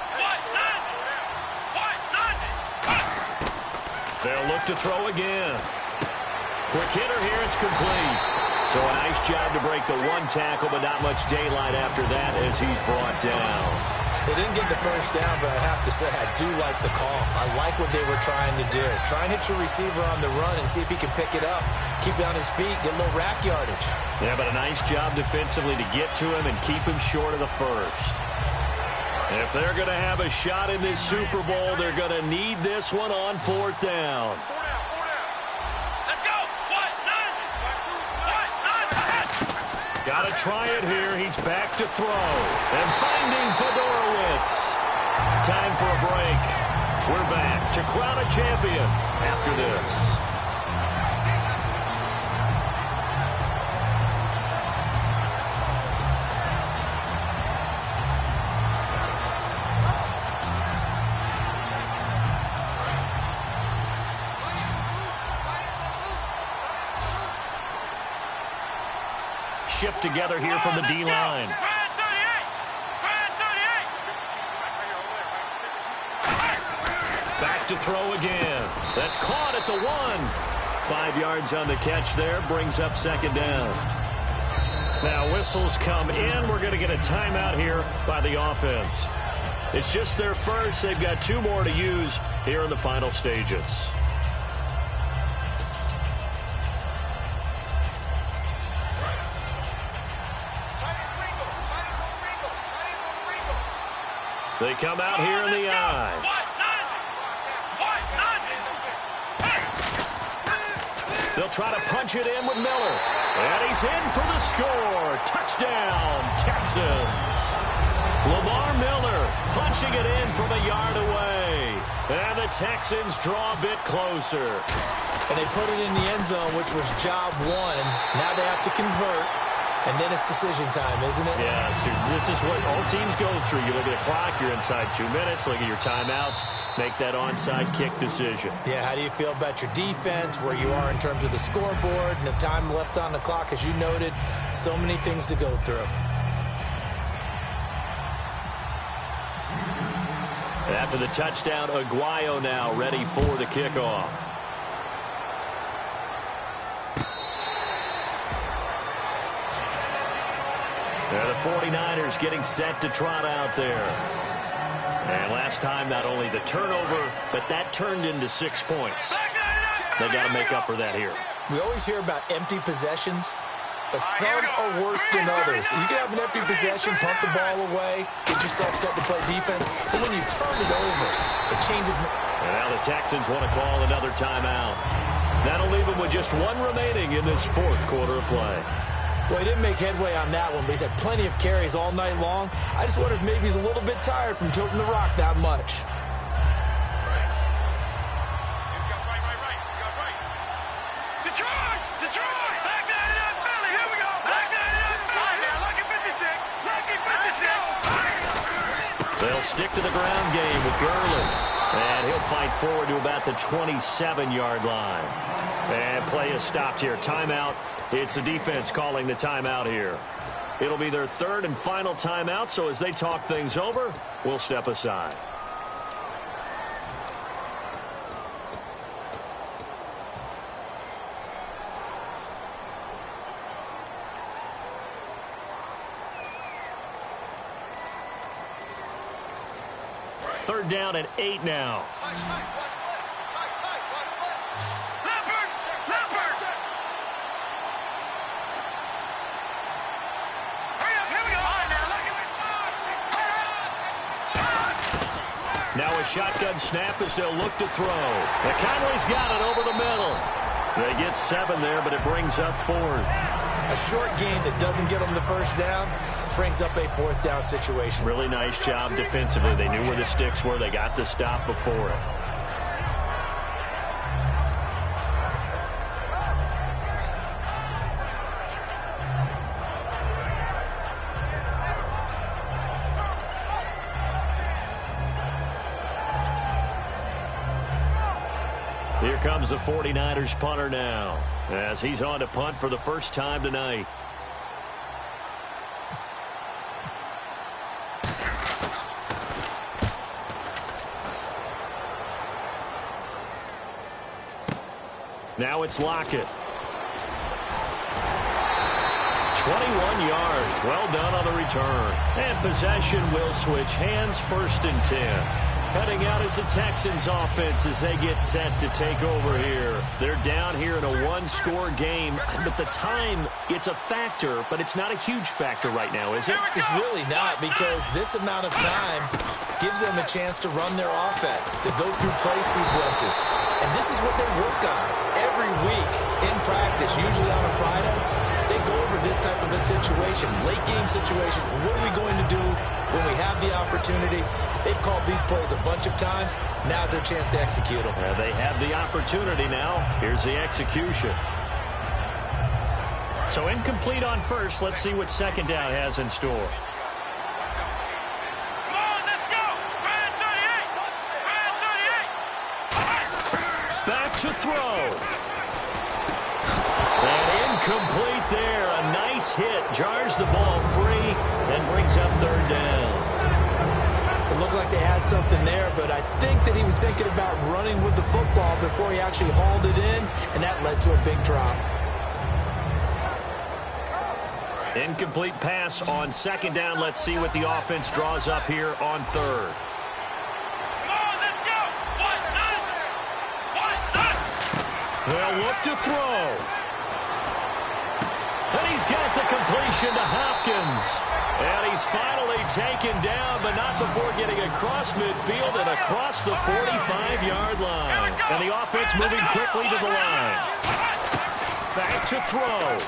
They'll look to throw again. Quick hitter here. It's complete. So a nice job to break the one tackle, but not much daylight after that as he's brought down. They didn't get the first down, but I have to say I do like the call. I like what they were trying to do. Try and hit your receiver on the run and see if he can pick it up. Keep it on his feet, get a little rack yardage. Yeah, but a nice job defensively to get to him and keep him short of the first. And if they're going to have a shot in this Super Bowl, they're going to need this one on fourth down. Got to try it here. He's back to throw. And finding Fedorowicz. Time for a break. We're back to crown a champion after this. Shift together here from the D-line. Back to throw again. That's caught at the 1. 5 yards on the catch there. Brings up second down. Now whistles come in. We're going to get a timeout here by the offense. It's just their first. They've got 2 more to use here in the final stages. They come out here in the eye. They'll try to punch it in with Miller. And he's in for the score. Touchdown, Texans. Lamar Miller punching it in from a yard away. And the Texans draw a bit closer. And they put it in the end zone, which was job 1. Now they have to convert. And then it's decision time, isn't it? Yeah, so this is what all teams go through. You look at the clock, you're inside 2 minutes, look at your timeouts, make that onside kick decision. Yeah, how do you feel about your defense, where you are in terms of the scoreboard, and the time left on the clock, as you noted, so many things to go through. After the touchdown, Aguayo now ready for the kickoff. The 49ers getting set to trot out there. And last time, not only the turnover, but that turned into 6 points. They got to make up for that here. We always hear about empty possessions, but some are worse than others. You can have an empty possession, punt the ball away, get yourself set to play defense, but when you turn it over, it changes. And now the Texans want to call another timeout. That'll leave them with just 1 remaining in this 4th quarter of play. Well, he didn't make headway on that one, but he's had plenty of carries all night long. I just wonder if maybe he's a little bit tired from toting the rock that much. Detroit! Back 99 Philly! Here we go! Back 99 Philly! Now, lucky 56! Lucky 56! They'll stick to the ground game with Gurley. And he'll fight forward to about the 27-yard line. And play is stopped here. Timeout. It's the defense calling the timeout here. It'll be their 3rd and final timeout, so as they talk things over, we'll step aside. Third down and 8 now. Now a shotgun snap as they'll look to throw. McConley's got it over the middle. They get 7 there, but it brings up 4th. A short gain that doesn't get them the first down brings up a 4th down situation. Really nice job defensively. They knew where the sticks were. They got the stop before it. Here comes the 49ers punter now, as he's on to punt for the first time tonight. Now it's Lockett. 21 yards. Well done on the return. And possession will switch hands, 1st and 10. Heading out is the Texans offense as they get set to take over here. They're down here in a one-score game, but the time, it's a factor, but it's not a huge factor right now, is it? It's really not, because this amount of time gives them a chance to run their offense, to go through play sequences. And this is what they work on every week in practice, usually on a Friday. They go over this type of a situation, late game situation. What are we going to do when we have the opportunity? They've called these plays a bunch of times. Now's their chance to execute them. They have the opportunity now. Here's the execution. So incomplete on first. Let's see what second down has in store. Come on, let's go. Brand 38. Back to throw. And incomplete there. A nice hit. Jars the ball free and brings up 3rd down. It looked like they had something there, but I think that he was thinking about running with the football before he actually hauled it in, and that led to a big drop. Incomplete pass on 2nd down. Let's see what the offense draws up here on 3rd. Come on, let's go. They'll look to throw. And he's got the completion to Hopkins. And he's finally taken down, but not before getting across midfield and across the 45-yard line. And the offense moving quickly to the line. Back to throw.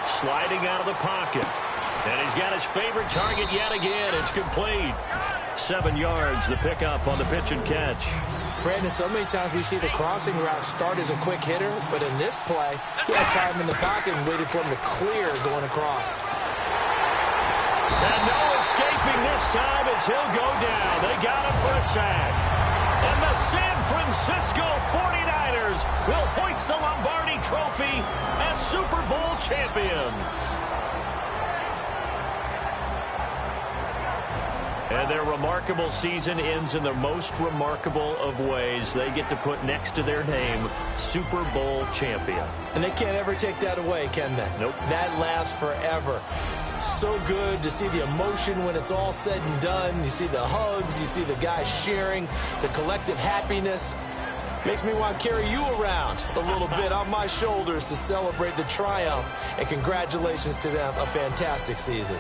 Sliding out of the pocket. And he's got his favorite target yet again. It's complete. 7 yards, the pickup on the pitch and catch. Brandon, so many times we see the crossing route start as a quick hitter, but in this play, he had time in the pocket and waited for him to clear going across. And no escaping this time as he'll go down. They got him for a sack. And the San Francisco 49ers will hoist the Lombardi Trophy as Super Bowl champions. And their remarkable season ends in the most remarkable of ways. They get to put next to their name, Super Bowl champion. And they can't ever take that away, can they? Nope. That lasts forever. So good to see the emotion when it's all said and done. You see the hugs, you see the guys sharing, the collective happiness. Makes me want to carry you around a little bit on my shoulders to celebrate the triumph. And congratulations to them, a fantastic season.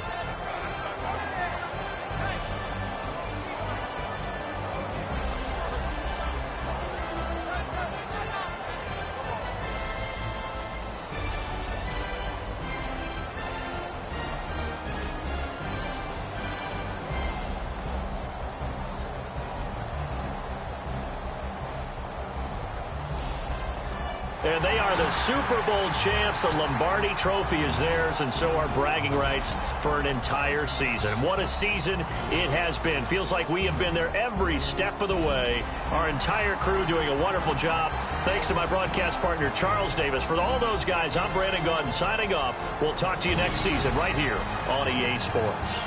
And they are the Super Bowl champs. The Lombardi Trophy is theirs, and so are bragging rights for an entire season. What a season it has been. Feels like we have been there every step of the way. Our entire crew doing a wonderful job. Thanks to my broadcast partner, Charles Davis. For all those guys, I'm Brandon Gunn signing off. We'll talk to you next season right here on EA Sports.